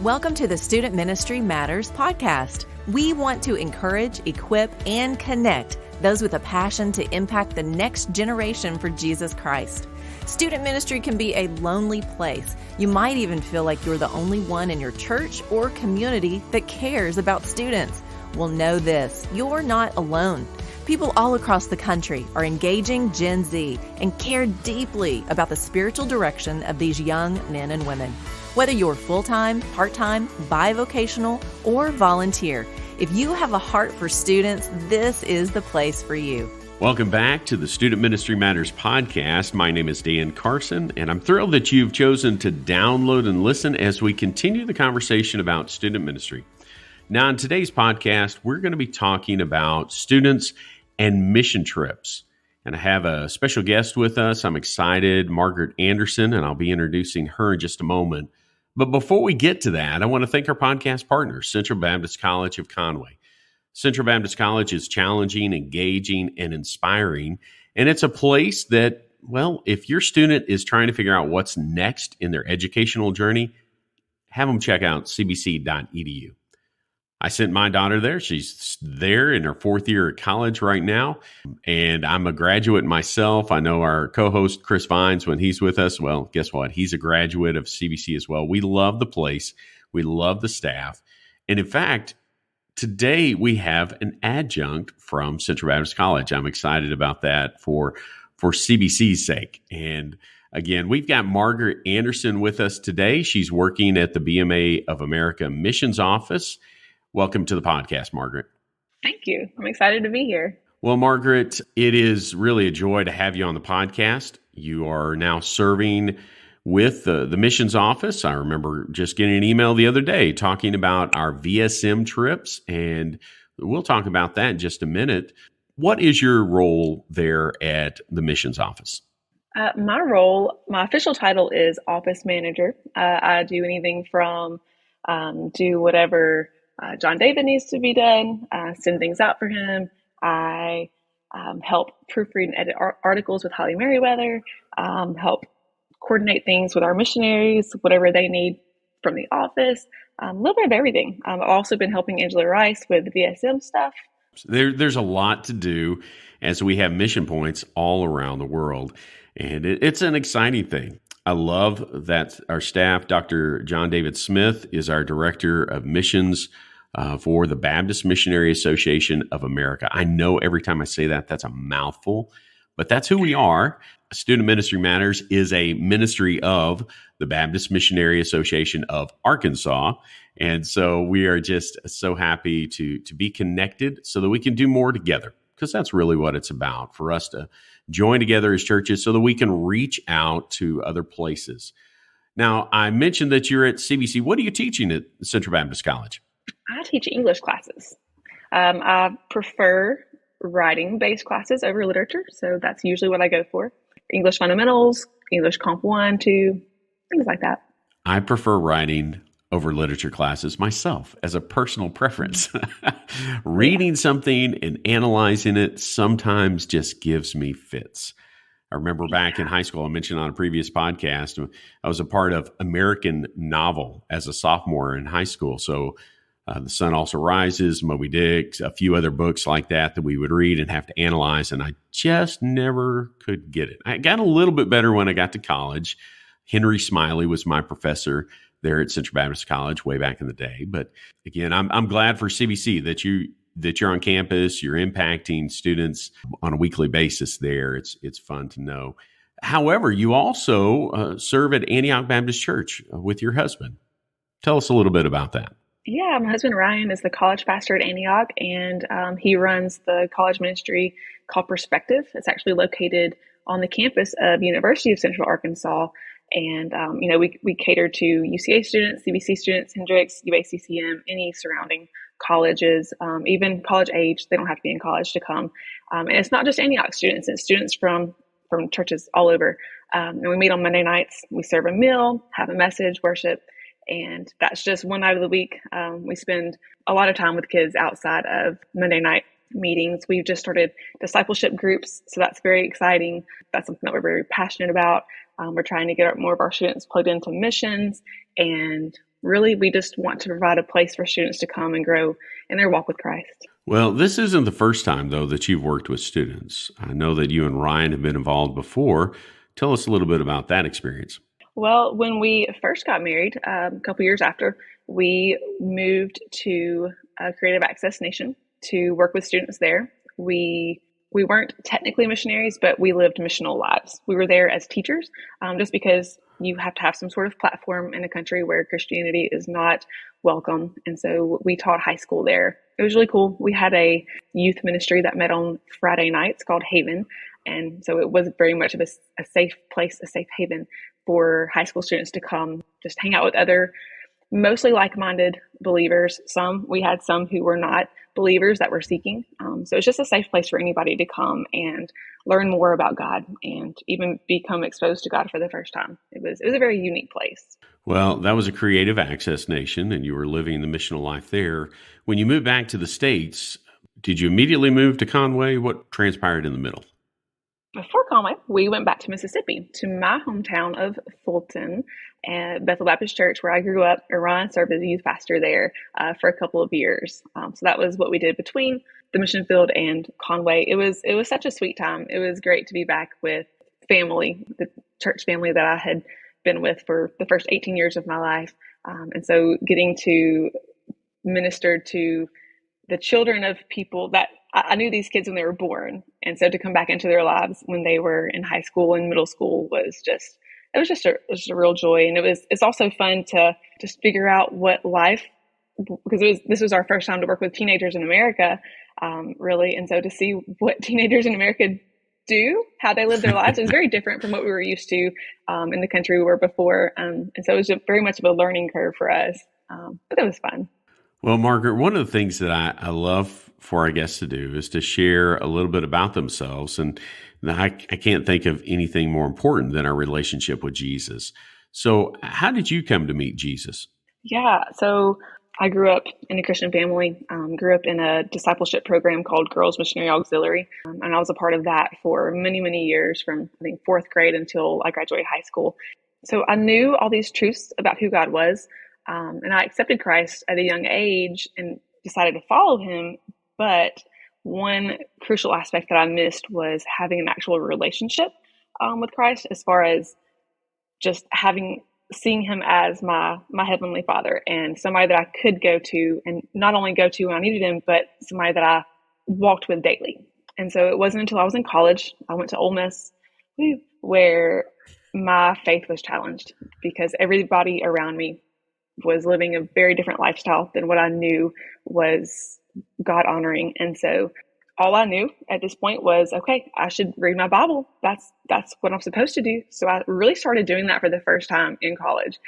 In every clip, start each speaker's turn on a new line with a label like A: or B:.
A: Welcome to the Student Ministry Matters podcast. We want to encourage, equip, and connect those with a passion to impact the next generation for Jesus Christ. Student ministry can be a lonely place. You might even feel like you're the only one in your church or community that cares about students. Well, know this, you're not alone. People all across the country are engaging Gen Z and care deeply about the spiritual direction of these young men and women. Whether you're full-time, part-time, bivocational, or volunteer, if you have a heart for students, this is the place for you.
B: Welcome back to the Student Ministry Matters podcast. My name is Dan Carson, and I'm thrilled that you've chosen to download and listen as we continue the conversation about student ministry. Now, in today's podcast, we're going to be talking about students and mission trips. And I have a special guest with us. I'm excited, Margaret Anderson, and I'll be introducing her in just a moment. But before we get to that, I want to thank our podcast partner, Central Baptist College of Conway. Central Baptist College is challenging, engaging, and inspiring. And it's a place that, well, if your student is trying to figure out what's next in their educational journey, have them check out cbc.edu. I sent my daughter there. She's there in her fourth year at college right now. And I'm a graduate myself. I know our co-host, Chris Vines, when he's with us, well, guess what? He's a graduate of CBC as well. We love the place. We love the staff. And in fact, today we have an adjunct from Central Baptist College. I'm excited about that for CBC's sake. And again, we've got Margaret Anderson with us today. She's working at the BMA of America Missions Office. Welcome to the podcast, Margaret.
C: Thank you. I'm excited to be here.
B: Well, Margaret, it is really a joy to have you on the podcast. You are now serving with the missions office. I remember just getting an email the other day talking about our VSM trips, and we'll talk about that in just a minute. What is your role there at the missions office?
C: My official title is office manager. I do anything from do whatever John David needs to be done, send things out for him. I help proofread and edit articles with Holly Merriweather, help coordinate things with our missionaries, whatever they need from the office, a little bit of everything. I've also been helping Angela Rice with the VSM stuff.
B: There's a lot to do as we have mission points all around the world, and it's an exciting thing. I love that our staff, Dr. John David Smith, is our Director of Missions for the Baptist Missionary Association of America. I know every time I say that, that's a mouthful, but that's who we are. Student Ministry Matters is a ministry of the Baptist Missionary Association of Arkansas. And so we are just so happy to be connected so that we can do more together, because that's really what it's about, for us to join together as churches so that we can reach out to other places. Now, I mentioned that you're at CBC. What are you teaching at Central Baptist College?
C: I teach English classes. I prefer writing-based classes over literature, so that's usually what I go for. English fundamentals, English Comp 1, 2, things like that.
B: I prefer writing over literature classes myself as a personal preference. Reading something and analyzing it sometimes just gives me fits. I remember back in high school, I mentioned on a previous podcast, I was a part of American Novel as a sophomore in high school. So The Sun Also Rises, Moby Dick, a few other books like that we would read and have to analyze, and I just never could get it. I got a little bit better when I got to college. Henry Smiley was my professor there at Central Baptist College way back in the day. But again, I'm glad for CBC that you're on campus, you're impacting students on a weekly basis there. It's fun to know. However, you also serve at Antioch Baptist Church with your husband. Tell us a little bit about that.
C: Yeah, my husband Ryan is the college pastor at Antioch, and he runs the college ministry called Perspective. It's actually located on the campus of University of Central Arkansas. And, we cater to UCA students, CBC students, Hendrix, UACCM, any surrounding colleges, even college age. They don't have to be in college to come. And it's not just Antioch students, it's students from churches all over. And we meet on Monday nights. We serve a meal, have a message, worship. And that's just one night of the week. We spend a lot of time with kids outside of Monday night meetings. We've just started discipleship groups, so that's very exciting. That's something that we're very passionate about. We're trying to get more of our students plugged into missions and really, we just want to provide a place for students to come and grow in their walk with Christ.
B: Well, this isn't the first time, though, that you've worked with students. I know that you and Ryan have been involved before. Tell us a little bit about that experience.
C: Well, when we first got married, a couple years after, we moved to Creative Access Nation to work with students there. We weren't technically missionaries, but we lived missional lives. We were there as teachers, just because you have to have some sort of platform in a country where Christianity is not welcome. And so we taught high school there. It was really cool. We had a youth ministry that met on Friday nights called Haven. And so it was very much of a safe place, a safe haven for high school students to come just hang out with other mostly like-minded believers. We had some who were not believers that were seeking. So it's just a safe place for anybody to come and learn more about God and even become exposed to God for the first time. It was a very unique place.
B: Well, that was a Creative Access Nation, and you were living the missional life there. When you moved back to the States, did you immediately move to Conway? What transpired in the middle?
C: Before Conway, we went back to Mississippi, to my hometown of Fulton, and Bethel Baptist Church, where I grew up. Ryan served as a youth pastor there for a couple of years. So that was what we did between the mission field and Conway. It was such a sweet time. It was great to be back with family, the church family that I had been with for the first 18 years of my life. And so getting to minister to the children of people that I knew these kids when they were born. And so to come back into their lives when they were in high school and middle school was just a real joy. And it's also fun to just figure out what life, because this was our first time to work with teenagers in America, really. And so to see what teenagers in America do, how they live their lives, is very different from what we were used to in the country we were before. And so it was very much of a learning curve for us, but it was fun.
B: Well, Margaret, one of the things that I love for our guests to do is to share a little bit about themselves. And I can't think of anything more important than our relationship with Jesus. So how did you come to meet Jesus?
C: Yeah, so I grew up in a Christian family, grew up in a discipleship program called Girls Missionary Auxiliary. And I was a part of that for many, many years, from I think fourth grade until I graduated high school. So I knew all these truths about who God was. And I accepted Christ at a young age and decided to follow him. But one crucial aspect that I missed was having an actual relationship with Christ, as far as just seeing him as my heavenly Father and somebody that I could go to, and not only go to when I needed him, but somebody that I walked with daily. And so it wasn't until I was in college, I went to Ole Miss, where my faith was challenged, because everybody around me was living a very different lifestyle than what I knew was God honoring. And so all I knew at this point was, okay, I should read my Bible. That's what I'm supposed to do. So I really started doing that for the first time in college,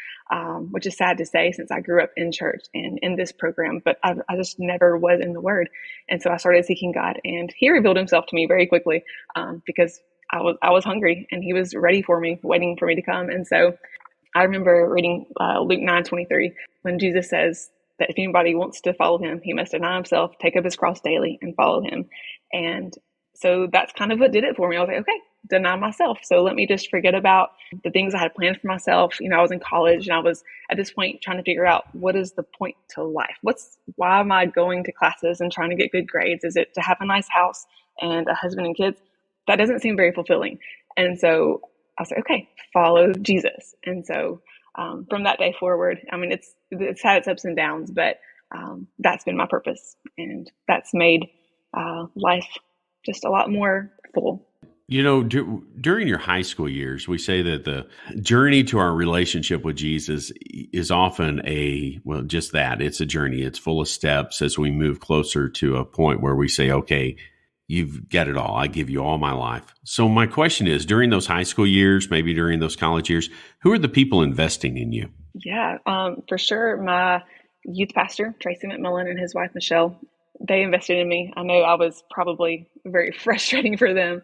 C: which is sad to say, since I grew up in church and in this program, but I just never was in the Word. And so I started seeking God, and he revealed himself to me very quickly, because I was hungry and he was ready for me, waiting for me to come. And so I remember reading Luke 9:23, when Jesus says that if anybody wants to follow him, he must deny himself, take up his cross daily, and follow him. And so that's kind of what did it for me. I was like, okay, deny myself. So let me just forget about the things I had planned for myself. I was in college, and I was at this point trying to figure out, what is the point to life? Why am I going to classes and trying to get good grades? Is it to have a nice house and a husband and kids? That doesn't seem very fulfilling. And so I was like, okay, follow Jesus. And so from that day forward, I mean, it's had its ups and downs, but that's been my purpose. And that's made life just a lot more full.
B: During your high school years, we say that the journey to our relationship with Jesus is often just that. It's a journey. It's full of steps as we move closer to a point where we say, okay, you've got it all. I give you all my life. So my question is, during those high school years, maybe during those college years, who are the people investing in you?
C: Yeah, for sure. My youth pastor, Tracy McMillan, and his wife, Michelle, they invested in me. I know I was probably very frustrating for them,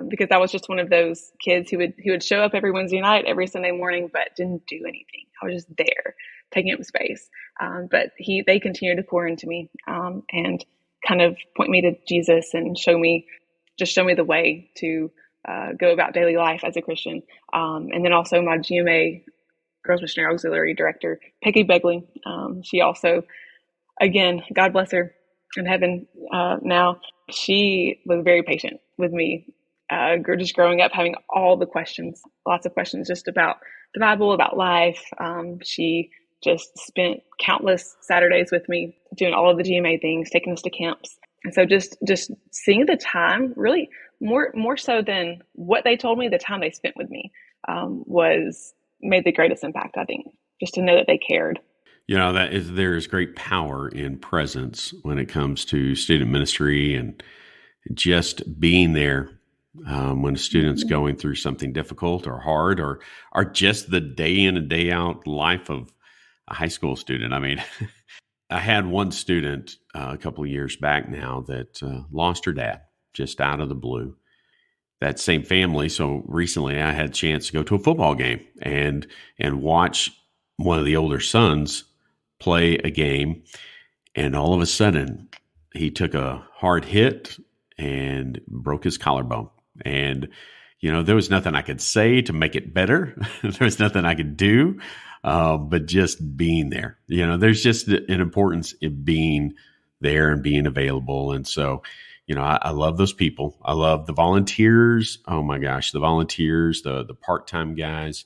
C: because I was just one of those kids who would show up every Wednesday night, every Sunday morning, but didn't do anything. I was just there, taking up space. But they continued to pour into me, and kind of point me to Jesus and show me the way to go about daily life as a Christian. And then also my GMA Girls Missionary Auxiliary Director, Peggy Begley. She also, again, God bless her in heaven now. She was very patient with me, just growing up, having all the questions, lots of questions just about the Bible, about life. She just spent countless Saturdays with me doing all of the GMA things, taking us to camps. And so just seeing the time, really more so than what they told me, the time they spent with me made the greatest impact, I think, just to know that they cared.
B: There's great power in presence when it comes to student ministry and just being there when a student's going through something difficult or hard or just the day in and day out life of a high school student. I mean, I had one student a couple of years back now that lost her dad just out of the blue. That same family. So recently I had a chance to go to a football game and watch one of the older sons play a game. And all of a sudden he took a hard hit and broke his collarbone. And, there was nothing I could say to make it better. There was nothing I could do, but just being there. There's just an importance in being there and being available. And so, I love those people. I love the volunteers. Oh my gosh, the volunteers, the part-time guys.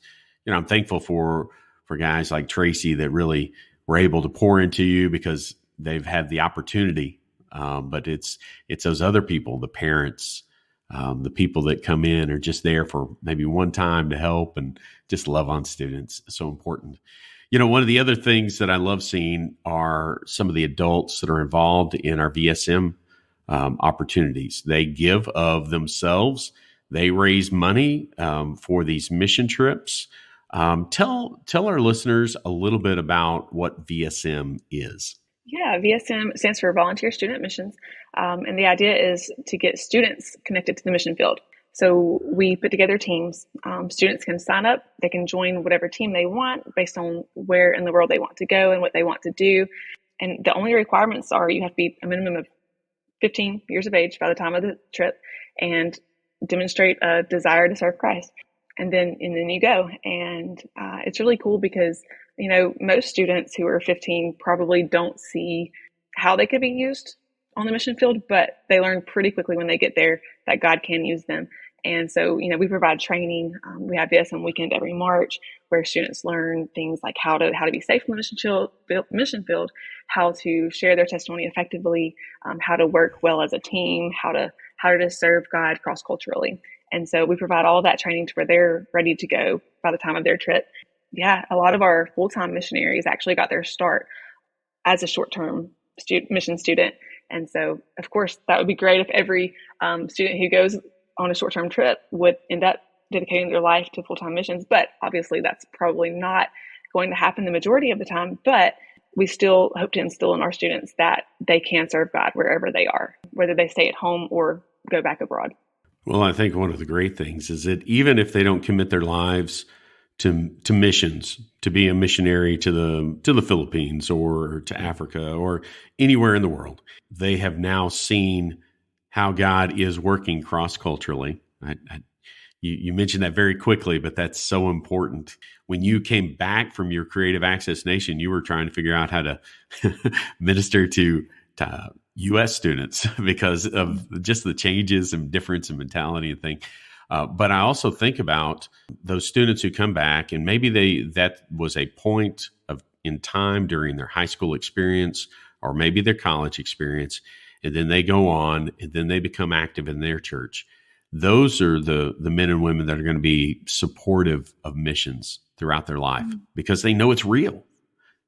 B: I'm thankful for guys like Tracy that really were able to pour into you because they've had the opportunity. But it's those other people, the parents, the people that come in are just there for maybe one time to help and just love on students. It's so important. One of the other things that I love seeing are some of the adults that are involved in our VSM opportunities. They give of themselves. They raise money for these mission trips. Tell our listeners a little bit about what VSM is.
C: Yeah, VSM stands for Volunteer Student Missions. And the idea is to get students connected to the mission field. So we put together teams. Students can sign up. They can join whatever team they want based on where in the world they want to go and what they want to do. And the only requirements are you have to be a minimum of 15 years of age by the time of the trip and demonstrate a desire to serve Christ. And then you go. And it's really cool because, most students who are 15 probably don't see how they could be used on the mission field, but they learn pretty quickly when they get there that God can use them. And so, we provide training. We have VSM weekend every March where students learn things like how to be safe in the mission field, how to share their testimony effectively, how to work well as a team, how to serve God cross-culturally. And so we provide all of that training to where they're ready to go by the time of their trip. Yeah, a lot of our full-time missionaries actually got their start as a short-term mission student. And so, of course, that would be great if every student who goes on a short-term trip would end up dedicating their life to full-time missions. But obviously, that's probably not going to happen the majority of the time. But we still hope to instill in our students that they can serve God wherever they are, whether they stay at home or go back abroad.
B: Well, I think one of the great things is that even if they don't commit their lives to missions, to be a missionary to the Philippines or to Africa or anywhere in the world, they have now seen how God is working cross-culturally. You mentioned that very quickly, but that's so important. When you came back from your Creative Access Nation, you were trying to figure out how to minister to U.S. students because of just the changes and difference in mentality and thing. But I also think about those students who come back and maybe that was a point in time during their high school experience or maybe their college experience, and then they go on and then they become active in their church. Those are the men and women that are going to be supportive of missions throughout their life because they know it's real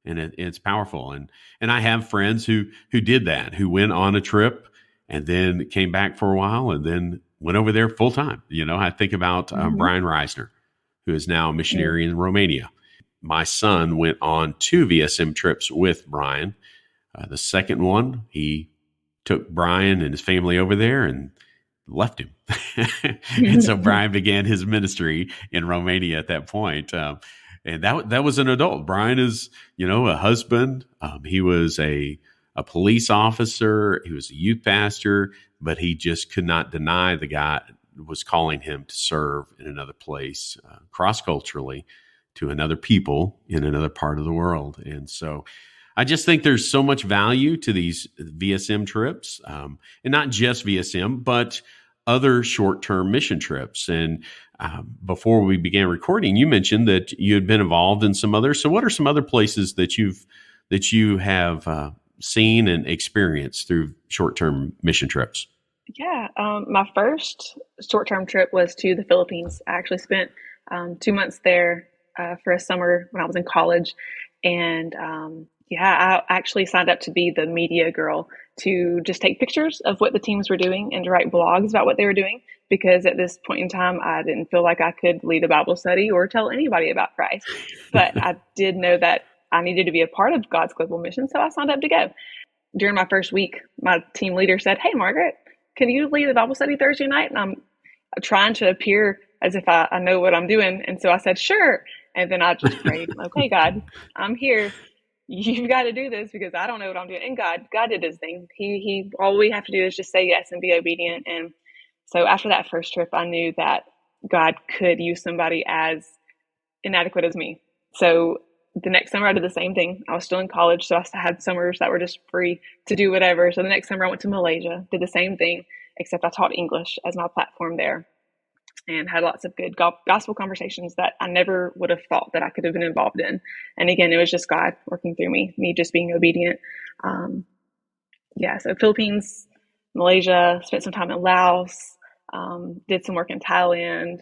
B: and it's powerful. And I have friends who did that, who went on a trip and then came back for a while and then went over there full time. I think about Brian Reisner, who is now a missionary in Romania. My son went on 2 VSM trips with Brian. The second one, he took Brian and his family over there and left him. And so Brian began his ministry in Romania at that point. And that was an adult. Brian is, a husband. He was a police officer. He was a youth pastor, but he just could not deny the God was calling him to serve in another place, cross-culturally, to another people in another part of the world. And so I just think there's so much value to these VSM trips, and not just VSM, but other short-term mission trips. And before we began recording, you mentioned that you had been involved in some others. So what are some other places that you have seen and experienced through short-term mission trips?
C: Yeah, my first short-term trip was to the Philippines. I actually spent 2 months there for a summer when I was in college. And I actually signed up to be the media girl to just take pictures of what the teams were doing and to write blogs about what they were doing. Because at this point in time, I didn't feel like I could lead a Bible study or tell anybody about Christ. But I did know that I needed to be a part of God's global mission, so I signed up to go. During my first week, my team leader said, "Hey, Margaret, can you lead a Bible study Thursday night?" And I'm trying to appear as if I know what I'm doing. And so I said, "Sure." And then I just prayed, "Okay, God, I'm here. You've got to do this because I don't know what I'm doing." And God did his thing. He all we have to do is just say yes and be obedient. And so after that first trip, I knew that God could use somebody as inadequate as me. So the next summer I did the same thing. I was still in college, so I had summers that were just free to do whatever. So the next summer I went to Malaysia, did the same thing, except I taught English as my platform there and had lots of good gospel conversations that I never would have thought that I could have been involved in. And again, it was just God working through me just being obedient. So Philippines, Malaysia, spent some time in Laos, did some work in Thailand,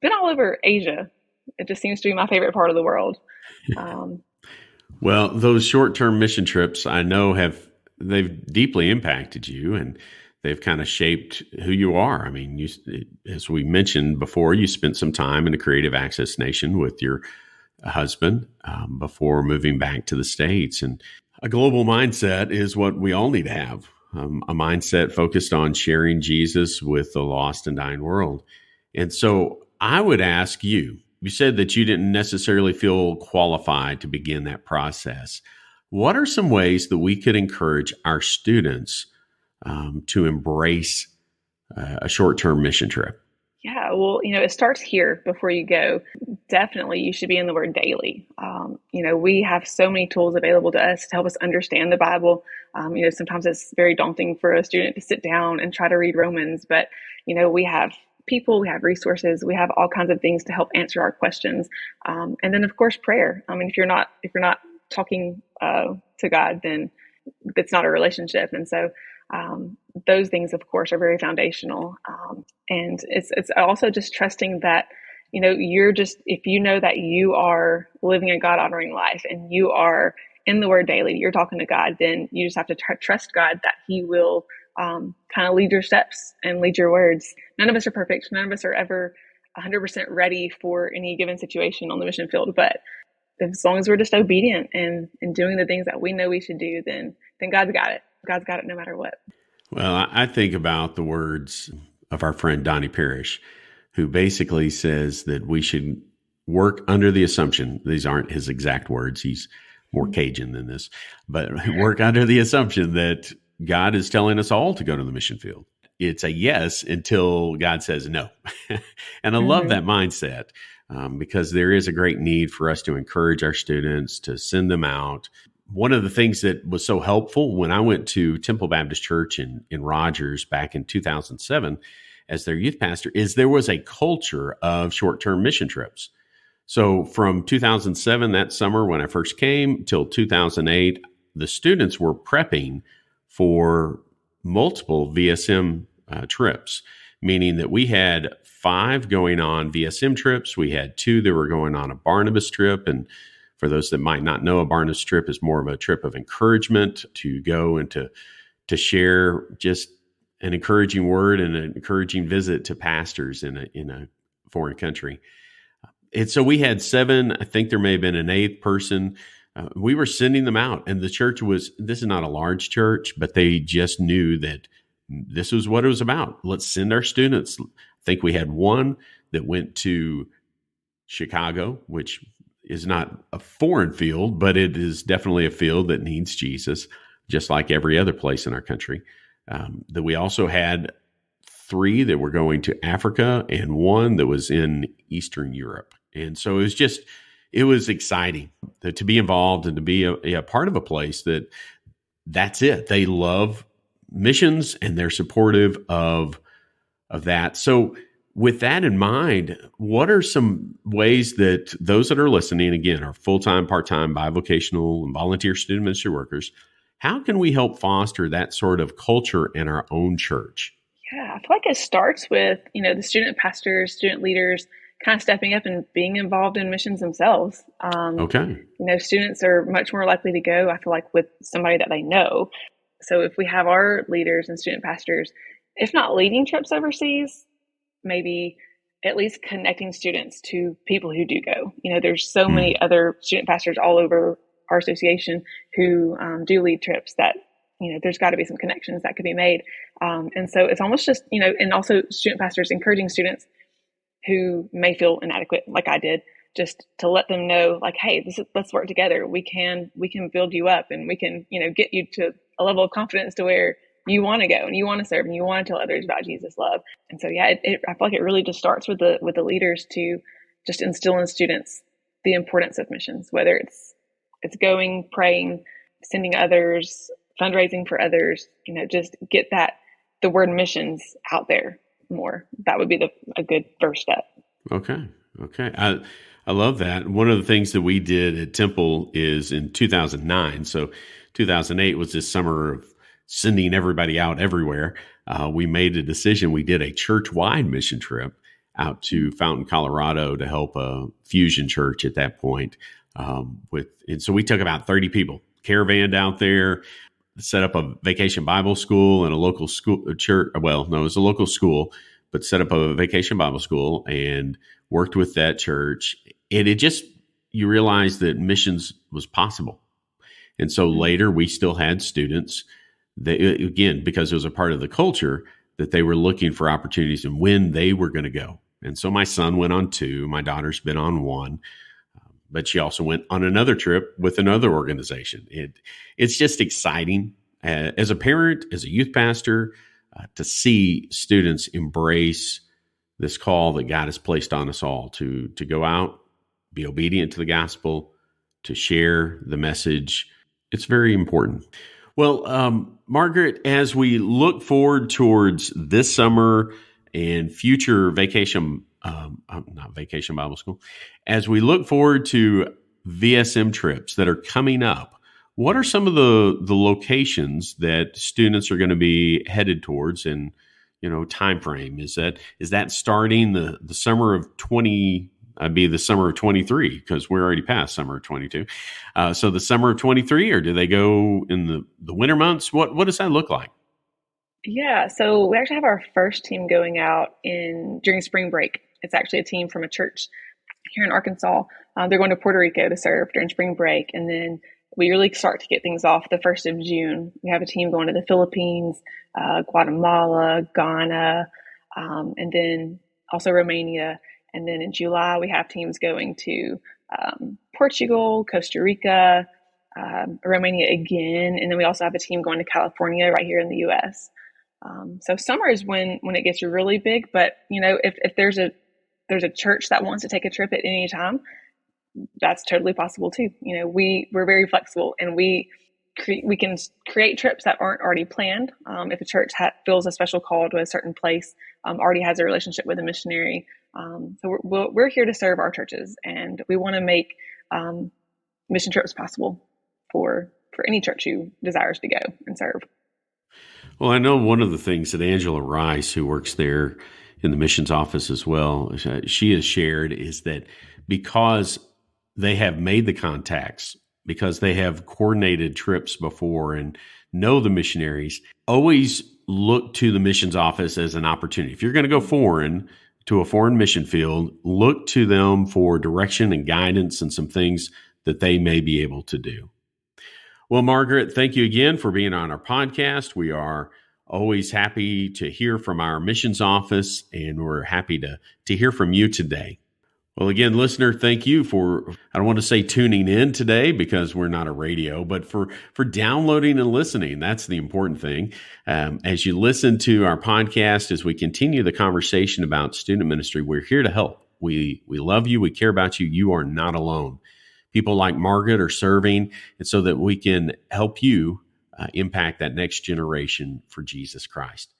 C: been all over Asia. It just seems to be my favorite part of the world.
B: Well, those short-term mission trips, I know they've deeply impacted you, and they've kind of shaped who you are. I mean, as we mentioned before, you spent some time in the Creative Access Nation with your husband before moving back to the States. And a global mindset is what we all need to have, a mindset focused on sharing Jesus with the lost and dying world. And so I would ask you said that you didn't necessarily feel qualified to begin that process. What are some ways that we could encourage our students to embrace a short-term mission trip?
C: Yeah, well, it starts here before you go. Definitely, you should be in the Word daily. We have so many tools available to us to help us understand the Bible. Sometimes it's very daunting for a student to sit down and try to read Romans, but, we have people, we have resources, we have all kinds of things to help answer our questions. And then, of course, prayer. I mean, if you're not talking to God, then it's not a relationship. And so those things, of course, are very foundational. And it's also just trusting that, if you know that you are living a God-honoring life and you are in the Word daily, you're talking to God, then you just have to trust God that He will kind of lead your steps and lead your words. None of us are perfect. None of us are ever 100% ready for any given situation on the mission field. But as long as we're just obedient and doing the things that we know we should do, then God's got it. God's got it no matter what.
B: Well, I think about the words of our friend Donnie Parrish, who basically says that we should work under the assumption, these aren't his exact words, he's more Cajun than this, but work under the assumption that God is telling us all to go to the mission field. It's a yes until God says no. And I love that mindset because there is a great need for us to encourage our students, to send them out. One of the things that was so helpful when I went to Temple Baptist Church in Rogers back in 2007 as their youth pastor is there was a culture of short-term mission trips. So from 2007, that summer when I first came, till 2008, the students were prepping for multiple VSM trips, meaning that we had 5 going on VSM trips. We had 2 that were going on a Barnabas trip. And for those that might not know, a Barnabas trip is more of a trip of encouragement to go and to share just an encouraging word and an encouraging visit to pastors in a foreign country. And so we had 7, I think there may have been an 8th person. We were sending them out, and the church this is not a large church, but they just knew that this was what it was about. Let's send our students. I think we had one that went to Chicago, which is not a foreign field, but it is definitely a field that needs Jesus, just like every other place in our country. That we also had 3 that were going to Africa and 1 that was in Eastern Europe. And so it was exciting to be involved and to be a part of a place that's it. They love missions and they're supportive of that. So with that in mind, what are some ways that those that are listening, again, are full-time, part-time, bivocational, and volunteer student ministry workers, how can we help foster that sort of culture in our own church?
C: Yeah, I feel like it starts with, the student pastors, student leaders kind of stepping up and being involved in missions themselves.
B: Okay.
C: Students are much more likely to go, I feel like, with somebody that they know. So if we have our leaders and student pastors, if not leading trips overseas, maybe at least connecting students to people who do go. There's so many other student pastors all over our association who do lead trips that, there's got to be some connections that could be made. And so it's almost just, and also student pastors encouraging students who may feel inadequate, like I did, just to let them know, like, hey, let's work together. We can build you up, and we can, get you to a level of confidence to where you want to go and you want to serve and you want to tell others about Jesus' love. And so, yeah, I feel like it really just starts with the leaders to just instill in students the importance of missions, whether it's going, praying, sending others, fundraising for others, just get the word missions out there more. That would be a good first step.
B: Okay. I love that. One of the things that we did at Temple is in 2009. So 2008 was this summer of sending everybody out everywhere. We made a decision. We did a church-wide mission trip out to Fountain, Colorado to help a fusion church at that point. And so we took about 30 people, caravanned out there, set up a vacation Bible school and a local school church. Well, no, it was a local school, but set up a vacation Bible school and worked with that church. And you realize that missions was possible. And so later we still had students that, again, because it was a part of the culture, that they were looking for opportunities and when they were going to go. And so my son went on 2, my daughter's been on 1, but she also went on another trip with another organization. It's just exciting as a parent, as a youth pastor, to see students embrace this call that God has placed on us all to go out, be obedient to the gospel, to share the message. It's very important. Well, Margaret, as we look forward towards this summer and future not vacation Bible school, as we look forward to VSM trips that are coming up, what are some of the locations that students are going to be headed towards and, time frame? Is that starting the summer of 20, be the summer of 23, because we're already past summer of 22. So the summer of 23, or do they go in the winter months? What does that look like?
C: Yeah, so we actually have our first team going out during spring break. It's actually a team from a church here in Arkansas. They're going to Puerto Rico to serve during spring break. And then we really start to get things off the 1st of June. We have a team going to the Philippines, Guatemala, Ghana, and then also Romania. And then in July, we have teams going to Portugal, Costa Rica, Romania again. And then we also have a team going to California right here in the U.S. So summer is when it gets really big. But, if there's a church that wants to take a trip at any time, that's totally possible too. We're very flexible, and we can create trips that aren't already planned. If a church feels a special call to a certain place, already has a relationship with a missionary. So we're here to serve our churches, and we want to make mission trips possible for any church who desires to go and serve.
B: Well, I know one of the things that Angela Rice, who works there in the missions office as well, she has shared is that because they have made the contacts, because they have coordinated trips before and know the missionaries, always look to the missions office as an opportunity. If you're going to go foreign to a foreign mission field, look to them for direction and guidance and some things that they may be able to do. Well, Margaret, thank you again for being on our podcast. We are always happy to hear from our missions office, and we're happy to hear from you today. Well, again, listener, thank you for, I don't want to say tuning in today because we're not a radio, but for downloading and listening. That's the important thing. As you listen to our podcast, as we continue the conversation about student ministry, we're here to help. We love you. We care about you. You are not alone. People like Margaret are serving, and so that we can help you impact that next generation for Jesus Christ.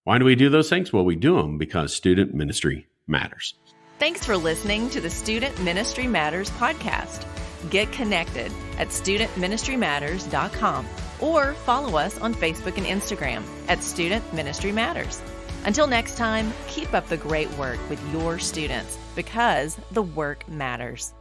B: Why do we do those things? Well, we do them because student ministry matters.
A: Thanks for listening to the Student Ministry Matters podcast. Get connected at studentministrymatters.com or follow us on Facebook and Instagram at Student Ministry Matters. Until next time, keep up the great work with your students because the work matters.